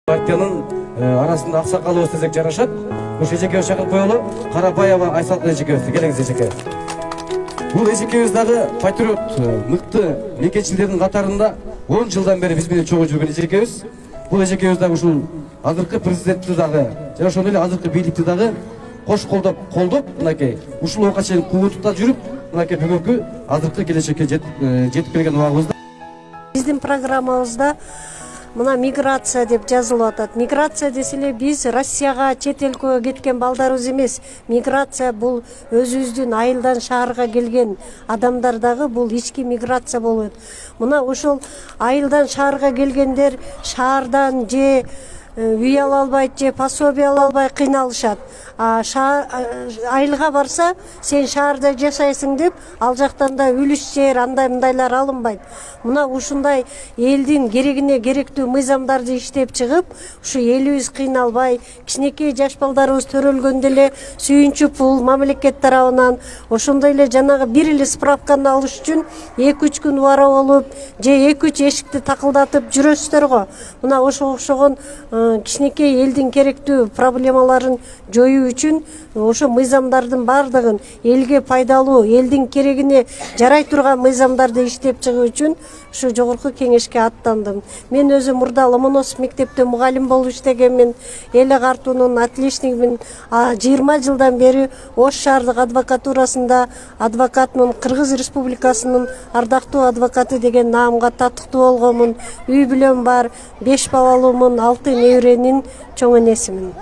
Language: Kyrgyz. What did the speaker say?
Партиянын арасында аксакалыбыз десек жарашат. Ушу эжекебиз чакырып коелу. Карабаева Айсалкын эжекебиз, келиңиз эжеке. Бул эжекебиз дагы патриот, мыкты мекенчилердин катарында 10 жылдан бери биз менен чогуу жүргөн эжекебиз. Бул эжекебиз дагы ушул азыркы президентти дагы, жана ошондой эле азыркы бийликти дагы кош колдоп, мынакей ушул убакка чейин кубутукта жүрүп, мынакей бүгүнкү азыркы келечекке жетип келген убагыбызда. Биздин программабызда мына миграция деп жазылып атат. Миграция деселе биз Россияга, чет элге кеткен балдарыбыз эмес. Миграция бул өзүбүздүн айылдан шаарга келген адамдардагы бул ички миграция болот. Мына ошол айылдан шаарга келгендер шаардан же үй ала албайт же пособие ала албай кыйналышат. Айылга барса сен шаарда жашайсың деп ал жактан да үлүш жер андай мындайлар алынбайт. Мына ушундай элдин керегине керектүү мыйзамдарды иштеп чыгып, ушу элибиз кыйналбай, кичинекей жаш балдарыбыз төрөлгөндө эле сүйүнчү пул мамлекет тарабынан ошондой эле жанагы бир эле справканы алыш үчүн 2-3 күн убара болуп, же 2-3 эшикти такылдатып жүрөсүздөр го. Мына ошого окшогон кичинекей элдин керектүү проблемаларын жоюу үчүн ошо мыйзамдардын бардыгын элге пайдалуу, элдин керегине жарай турган мыйзамдарды иштеп чыгуу үчүн ушу жогорку кеңешке аттандым. Мен өзүм мурда Ломоносов мектепте мугалим болуп иштегенмин. Эл агартуунун отличнигимин. 20 жылдан бери Ош шаардык адвокатурасында адвокатмын, Кыргыз Республикасынын ардактуу адвокаты деген наамга татыктуу болгонмун. Үй бүлөм бар, 5 балалуумун, 6 неберенин чоң энесимин.